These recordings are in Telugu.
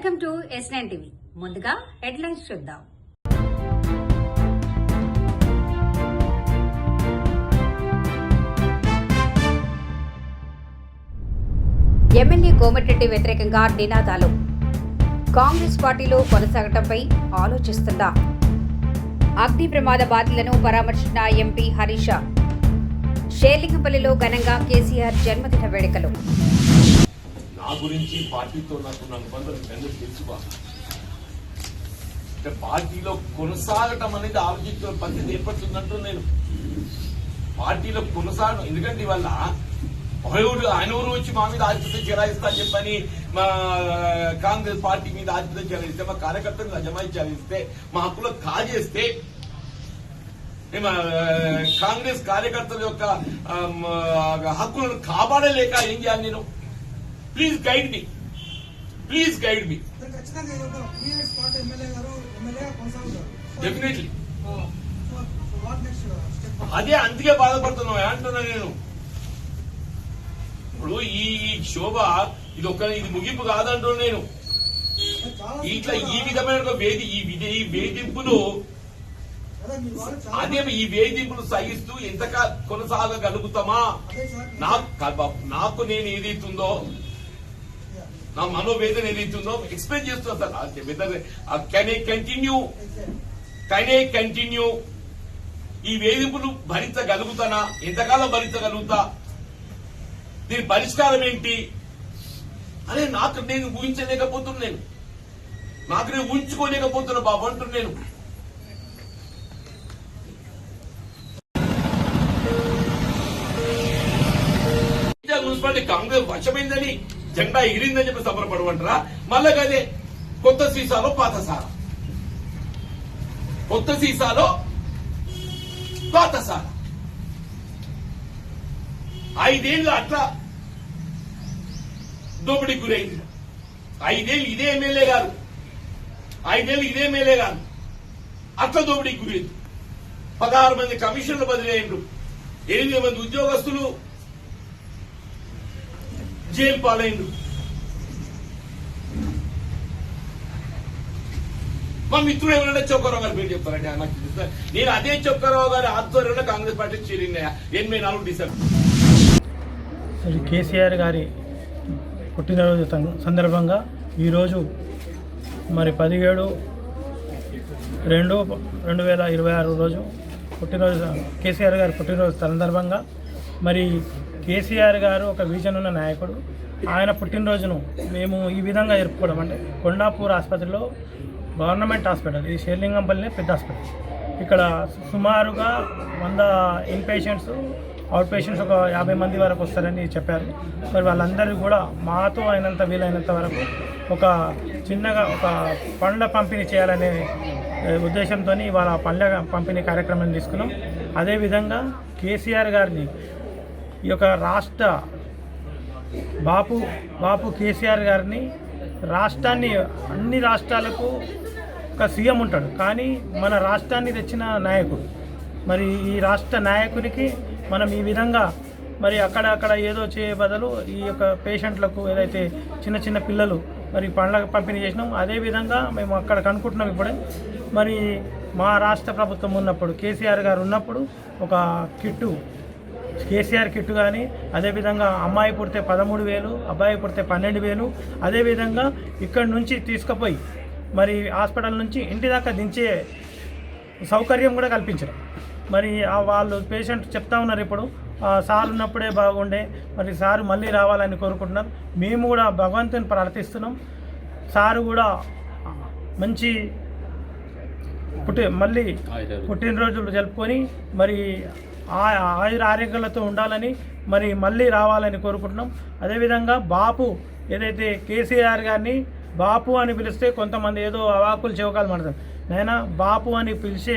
Welcome to S9 TV. ముందుగా హెడ్లైన్స్ చూద్దాం. ఎమ్మెల్యే కోమటిరెడ్డి వ్యతిరేకంగా నినాదాలు. కాంగ్రెస్ పార్టీలో కొనసాగటంపై ఆలోచిస్తుందా? అగ్ని ప్రమాద బాధితులను పరామర్శించిన ఎంపీ హరీష్. షేర్లింగంపల్లిలో ఘనంగా కేసీఆర్ జన్మదిన వేడుకలు. నా గురించి పార్టీతో నాకు అనుబంధం తెలుసుకో. పార్టీలో కొనసాగటం అనేది ఆలోచించిన పరిస్థితి ఏర్పడుతుందంటూ నేను పార్టీలో కొనసాగడం. ఎందుకంటే ఇవాళ ఆయన ఊరు వచ్చి మా మీద ఆధిపత్యం చెలాయిస్తా అని చెప్పని మా కాంగ్రెస్ పార్టీ మీద ఆధిపత్యం చెలాయిస్తే, మా కార్యకర్తలు అజమాయి చెలాయిస్తే, మా హక్కులకు కాజేస్తే, కాంగ్రెస్ కార్యకర్తల యొక్క హక్కులను కాపాడలేక ఏం చేయాలి నేను? Please guide me, please guide me. Definitely అదే, అందుకే బాధపడుతున్నావు అంటున్నా నేను. ఇప్పుడు ఈ శోభ ఇది ముగింపు కాదంటున్నా నేను. ఇట్లా ఈ విధమైన ఈ వేధింపులు ఈ వేధింపులు సహిస్తూ ఎంతకాలం కొనసాగగలుగుతామా? నాకు నేను ఏదైతుందో, నా మనోవేదన ఏదైతుందో ఎక్స్ప్లెయిన్ చేస్తున్నా సార్. కెన్ ఐ కంటిన్యూ ఈ వేధింపులు భరించగలుగుతానా? ఎంతకాలం భరించగలుగుతా? దీని పరిష్కారం ఏంటి అని నాకు నేను ఊహించలేకపోతున్నాను. నాకు నేను ఊహించుకోలేకపోతున్నా బాబు అంటున్నా నేను. మున్సిపాలిటీ కాంగ్రెస్ వశమైందని, జెండా ఎగిరిందని చెప్పి సంబరపడమంటారా? మళ్ళా అదే కొత్త సీసాలో పాత సారా, కొత్త సీసాలో పాత సారా. 5 ఏళ్ళు అట్లా దోపిడీకి గురైంది. 5 ఏళ్ళు ఇదే ఎమ్మెల్యే గారు, 5 ఏళ్ళు ఇదే ఎమ్మెల్యే గారు అట్లా దోపిడీకి గురైంది. 16 మంది కమిషన్లు బదిలీ అయ్యిండ్రు. 8 మంది ఉద్యోగస్తులు జైలు పాలైండు. మా మిత్రుడు ఎవరైనా చొక్కారావు గారు పేరు చెప్తారండి, నాకు తెలుసు. నేను అదే చొక్కారావు గారి ఆధ్వర్యంలో కాంగ్రెస్ పార్టీ చేరిందా 84 డిసెంబర్. శ్రీ కేసీఆర్ గారి పుట్టినరోజు సందర్భంగా ఈరోజు మరి 17/2/2026 రోజు పుట్టినరోజు, కేసీఆర్ గారి పుట్టినరోజు సందర్భంగా మరి కేసీఆర్ గారు ఒక విజన్ ఉన్న నాయకుడు. ఆయన పుట్టినరోజును మేము ఈ విధంగా జరుపుకోవడం అంటే కొండాపూర్ ఆసుపత్రిలో, గవర్నమెంట్ హాస్పిటల్, ఈ షేర్లింగంపల్లి పెద్ద హాస్పిటల్, ఇక్కడ సుమారుగా 100 ఇన్ పేషెంట్స్, అవుట్ పేషెంట్స్ ఒక 50 మంది వరకు వస్తారని చెప్పారు. మరి వాళ్ళందరూ కూడా మాతో అయినంత వీలైనంత వరకు ఒక చిన్నగా ఒక పండ్ల పంపిణీ చేయాలనే ఉద్దేశంతో వాళ్ళ పండ్ల పంపిణీ కార్యక్రమాన్ని తీసుకున్నాం. అదేవిధంగా కేసీఆర్ గారిని ఈ యొక్క రాష్ట్ర బాపు కేసీఆర్ గారిని రాష్ట్రాన్ని, అన్ని రాష్ట్రాలకు ఒక సీఎం ఉంటాడు, కానీ మన రాష్ట్రాన్ని తెచ్చిన నాయకుడు. మరి ఈ రాష్ట్ర నాయకుడికి మనం ఈ విధంగా మరి అక్కడ ఏదో చేయ బదులు ఈ యొక్క పేషెంట్లకు ఏదైతే చిన్న చిన్న పిల్లలు మరి పండ్ల పంపిణీ చేసినాం. అదేవిధంగా మేము అక్కడ కనుక్కుంటున్నాం. ఇప్పుడే మరి మా రాష్ట్ర ప్రభుత్వం ఉన్నప్పుడు, కేసీఆర్ గారు ఉన్నప్పుడు ఒక కిట్టు, కేసీఆర్ కిట్టు కానీ, అదేవిధంగా అమ్మాయి పుడితే 13,000, అబ్బాయి పుడితే 12,000, అదేవిధంగా ఇక్కడి నుంచి తీసుకుపోయి మరి హాస్పిటల్ నుంచి ఇంటి దాకా దించే సౌకర్యం కూడా కల్పించారు. మరి వాళ్ళు పేషెంట్ చెప్తా ఉన్నారు, ఇప్పుడు సార్ ఉన్నప్పుడే బాగుండే, మరి సారు మళ్ళీ రావాలని కోరుకుంటున్నారు. మేము కూడా భగవంతుని ప్రార్థిస్తున్నాం. సారు కూడా మంచి మళ్ళీ పుట్టినరోజులు జరుపుకొని మరి ఆయుర ఆరోగ్యాలతో ఉండాలని, మరి మళ్ళీ రావాలని కోరుకుంటున్నాం. అదేవిధంగా బాపు, ఏదైతే కేసీఆర్ గారిని బాపు అని పిలిస్తే కొంతమంది ఏదో అవాకులు చెవకాలు మాట్లాడతారు. నైనా బాపు అని పిలిచే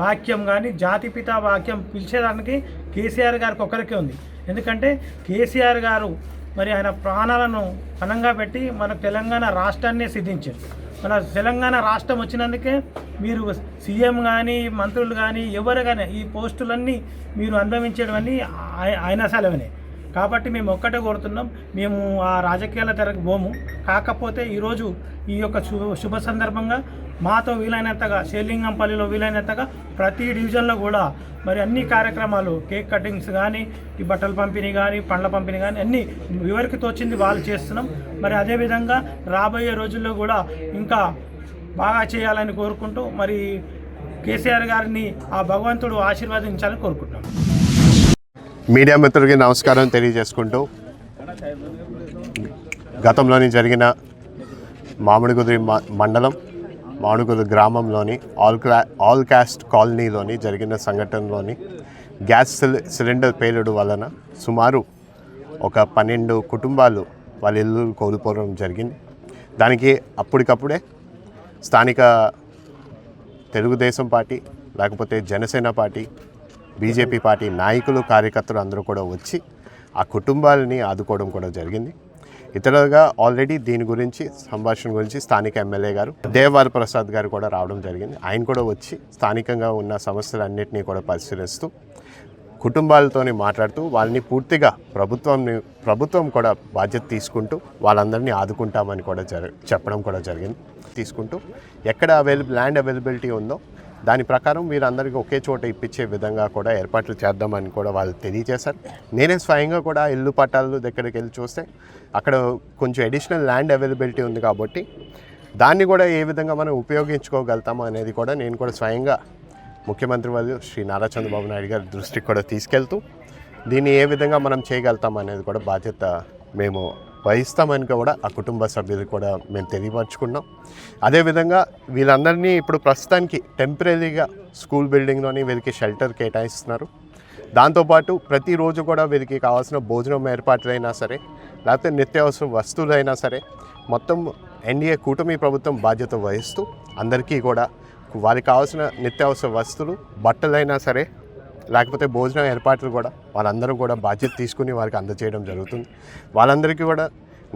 వాక్యం కానీ, జాతిపిత వాక్యం పిలిచేదానికి కేసీఆర్ గారికి ఒక్కరికే ఉంది. ఎందుకంటే కేసీఆర్ గారు మరి ఆయన ప్రాణాలను పణంగా పెట్టి మన తెలంగాణ రాష్ట్రాన్నే సిద్ధించారు. మన తెలంగాణ రాష్ట్రం వచ్చినందుకే మీరు సీఎం కానీ, మంత్రులు కానీ, ఎవరు కానీ ఈ పోస్టులన్నీ మీరు అనుభవించేవన్నీ ఆయన సెలవునే. కాబట్టి మేము ఒక్కటే కోరుతున్నాం, మేము ఆ రాజకీయాల తెరకు పోము. కాకపోతే ఈరోజు ఈ యొక్క శుభ సందర్భంగా మాతో వీలైనంతగా షేర్లింగంపల్లిలో వీలైనంతగా ప్రతి డివిజన్లో కూడా మరి అన్ని కార్యక్రమాలు, కేక్ కటింగ్స్ కానీ, ఈ బట్టల పంపిణీ కానీ, పండ్ల పంపిణీ కానీ అన్నీ ఎవరికి తోచింది వాళ్ళు చేస్తున్నాం. మరి అదేవిధంగా రాబోయే రోజుల్లో కూడా ఇంకా బాగా చేయాలని కోరుకుంటూ మరి కేసీఆర్ గారిని ఆ భగవంతుడు ఆశీర్వదించాలని కోరుకుంటున్నాం. మీడియా మిత్రులకి నమస్కారం తెలియజేసుకుంటూ, గతంలోని జరిగిన మామిడిగుడి మండలం మామిడిగుడి గ్రామంలోని ఆల్ క్యాస్ట్ కాలనీలోని జరిగిన సంఘటనలోని గ్యాస్ సిలిండర్ పేలుడు వలన సుమారు ఒక 12 కుటుంబాలు వాళ్ళ ఇల్లు కోల్పోవడం జరిగింది. దానికి అప్పటికప్పుడే స్థానిక తెలుగుదేశం పార్టీ, లేకపోతే జనసేన పార్టీ, బీజేపీ పార్టీ నాయకులు, కార్యకర్తలు అందరూ కూడా వచ్చి ఆ కుటుంబాలని ఆదుకోవడం కూడా జరిగింది. ఇతరులుగా ఆల్రెడీ దీని గురించి సంభాషణ గురించి స్థానిక ఎమ్మెల్యే గారు దేవవార ప్రసాద్ గారు కూడా రావడం జరిగింది. ఆయన కూడా వచ్చి స్థానికంగా ఉన్న సమస్యలన్నింటినీ కూడా పరిశీలిస్తూ కుటుంబాలతోని మాట్లాడుతూ వాళ్ళని పూర్తిగా ప్రభుత్వం కూడా బాధ్యత తీసుకుంటూ వాళ్ళందరినీ ఆదుకుంటామని కూడా చెప్పడం కూడా జరిగింది. తీసుకుంటూ ఎక్కడ ల్యాండ్ అవైలబిలిటీ ఉందో దాని ప్రకారం వీరందరికీ ఒకే చోట ఇప్పించే విధంగా కూడా ఏర్పాట్లు చేద్దామని కూడా వాళ్ళు తెలియజేశారు. నేనే స్వయంగా కూడా ఇల్లు పట్టాలు దగ్గరికి వెళ్ళి చూస్తే అక్కడ కొంచెం అడిషనల్ ల్యాండ్ అవైలబిలిటీ ఉంది కాబట్టి దాన్ని కూడా ఏ విధంగా మనం ఉపయోగించుకోగలుగుతాము అనేది కూడా నేను కూడా స్వయంగా ముఖ్యమంత్రి వాళ్ళు శ్రీ నారా చంద్రబాబు నాయుడు గారి దృష్టికి కూడా తీసుకెళ్తూ దీన్ని ఏ విధంగా మనం చేయగలుగుతాం అనేది కూడా బాధ్యత మేము వహిస్తామని కూడా ఆ కుటుంబ సభ్యులకు కూడా మేము తెలియపరుచుకున్నాం. అదేవిధంగా వీళ్ళందరినీ ఇప్పుడు ప్రస్తుతానికి టెంపరీగా స్కూల్ బిల్డింగ్లోని వీరికి షెల్టర్ కేటాయిస్తున్నారు. దాంతోపాటు ప్రతిరోజు కూడా వీరికి కావాల్సిన భోజనం ఏర్పాట్లైనా సరే, లేకపోతే నిత్యావసర వస్తువులైనా సరే మొత్తం ఎన్డీఏ కూటమి ప్రభుత్వం బాధ్యత వహిస్తూ అందరికీ కూడా వారికి కావాల్సిన నిత్యావసర వస్తువులు, బట్టలైనా సరే, లేకపోతే భోజనం ఏర్పాట్లు కూడా వాళ్ళందరూ కూడా బాధ్యత తీసుకుని వారికి అందజేయడం జరుగుతుంది. వాళ్ళందరికీ కూడా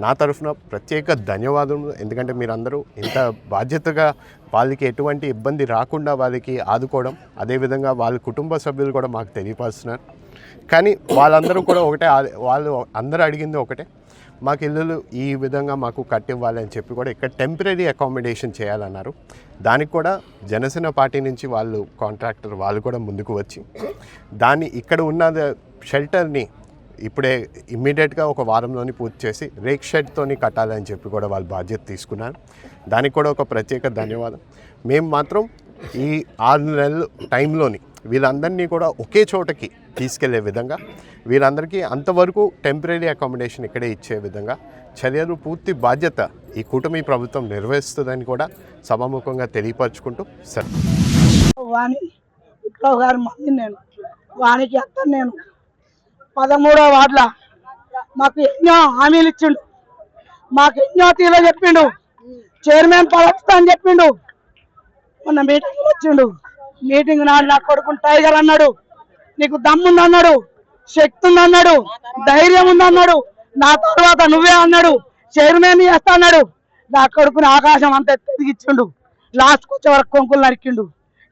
నా తరఫున ప్రత్యేక ధన్యవాదములు. ఎందుకంటే మీరందరూ ఇంత బాధ్యతగా వాళ్ళకి ఎటువంటి ఇబ్బంది రాకుండా వాళ్ళకి ఆదుకోవడం, అదేవిధంగా వాళ్ళ కుటుంబ సభ్యులు కూడా మాకు తెలియపరుస్తున్నారు. కానీ వాళ్ళందరూ కూడా ఒకటే, వాళ్ళు అందరూ అడిగింది ఒకటే, మాకు ఇల్లులు ఈ విధంగా మాకు కట్టివ్వాలి అని చెప్పి కూడా ఇక్కడ టెంపరీ అకామిడేషన్ చేయాలన్నారు. దానికి కూడా జనసేన పార్టీ నుంచి వాళ్ళు కాంట్రాక్టర్ వాళ్ళు కూడా ముందుకు వచ్చి దాన్ని ఇక్కడ ఉన్న షెల్టర్ని ఇప్పుడే ఇమ్మీడియట్గా ఒక వారంలోని పూర్తి చేసి రేక్ షెడ్తోని కట్టాలని చెప్పి కూడా వాళ్ళు బాధ్యత తీసుకున్నారు. దానికి కూడా ఒక ప్రత్యేక ధన్యవాదం. మేము మాత్రం ఈ 6 నెలల టైంలోని వీళ్ళందరినీ కూడా ఒకే చోటకి తీసుకెళ్లే విధంగా, వీళ్ళందరికీ అంతవరకు టెంపరీ అకామిడేషన్ ఇక్కడే ఇచ్చే విధంగా చర్యలు పూర్తి బాధ్యత ఈ కూటమి ప్రభుత్వం నిర్వహిస్తుందని కూడా సభాముఖంగా తెలియపరచుకుంటూ సార్ వాణి విప్లవ్ గారి మమ్మీ నేను, వానికి అత్తను నేను. 13వ వార్డులో మాకు ఎన్నో హామీలు ఇచ్చిండు, మాకు ఎన్నో తీలో చెప్పిండు, చైర్మన్ పదవి అని చెప్పిండు. మొన్న మీటింగ్ వచ్చిండు, మీటింగ్ నాడు నా కొడుకుని టైగర్ అన్నాడు, నీకు దమ్ముందన్నాడు, శక్తి ఉందన్నాడు, ధైర్యం ఉందన్నాడు, నా తర్వాత నువ్వే అన్నాడు, చైర్మన్ చేస్తా అన్నాడు. నా కొడుకుని ఆకాశం అంతా ఎదిగిచ్చిండు, లాస్ట్కి వచ్చే వరకు కొంకులు నరికిండు.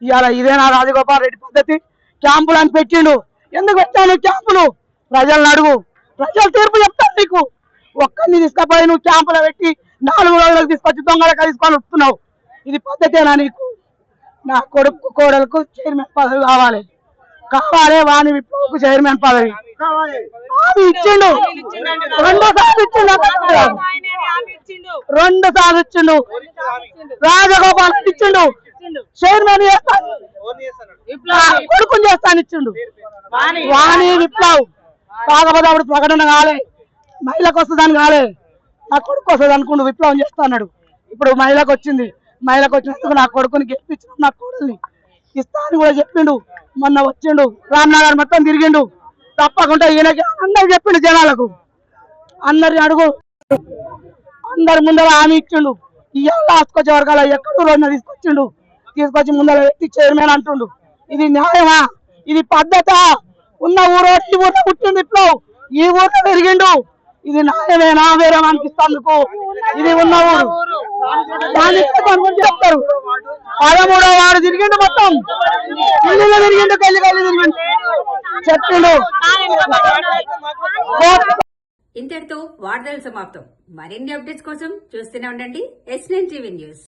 ఇవాళ ఇదేనా రాజగోపాల్ రెడ్డి పద్ధతి? క్యాంపులు అని పెట్టిండు. ఎందుకు పెట్టాను క్యాంపులు? ప్రజలను అడుగు, ప్రజలు తీర్పు చెప్తాను నీకు. ఒక్కరిని తీసుకపోయి నువ్వు క్యాంపులో పెట్టి 4 రోజులకు తీసుకొచ్చి దొంగలకు తీసుకొని వస్తున్నావు. ఇది పద్ధతేనా నీకు? నా కొడుకు కోడలకు చైర్మన్ పదవి కావాలి, వాణి విప్లవకు చైర్మన్ పదవి హామీ ఇచ్చిండు. 2 సార్లు ఇచ్చిండు, 2 సార్లు ఇచ్చిండు. రాజగోపాల్ రెడ్డి ఇచ్చిండు, చైర్మన్ చేస్తాను, కొడుకుని చేస్తాను ఇచ్చిండు. వాణి విప్లవ్ కాకపోతే అప్పుడు ప్రకటన కాలే, మహిళకు వస్తుందని కాలే, నా కొడుకు వస్తుంది అనుకుంటూ విప్లవం చేస్తా అన్నాడు. ఇప్పుడు మహిళకు వచ్చింది, మహిళకు వచ్చినందుకు నా కొడుకుని గెలిపించిన నా కోడల్ని ఇస్తా అని కూడా చెప్పిండు. మొన్న వచ్చిండు, రామ్నగర్ మొత్తం తిరిగిండు. తప్పకుండా ఈయనకి అందరు చెప్పిండు, జనాలకు అందరిని అడుగు, అందరి ముందర హామీ ఇచ్చిండు. ఇవాళ లాస్ట్కొచ్చే వర్గాల ఎక్కడో రోజున తీసుకొచ్చి ముందర పెట్టి చైర్మన్ అంటుండు. ఇది న్యాయమా? ఇది పద్ధత? ఉన్న ఊరు ఈ ఊర్లో పుట్టిండు విప్లవ్, ఈ ఊర్లో పెరిగిండు. ఇది న్యాయమేనా? వేరే అనిపిస్తందుకు ఇది ఉన్న ఊరు చెప్తారు. 13వ వార్డు తిరిగిండు, మొత్తం ఇల్లు తిరిగిండు, గల్లి తిరిగిండు, చెప్పిండు. ఇంతటితో వార్తలు సమాప్తం. మరిన్ని అప్డేట్స్ కోసం చూస్తూనే ఉండండి S9 TV న్యూస్.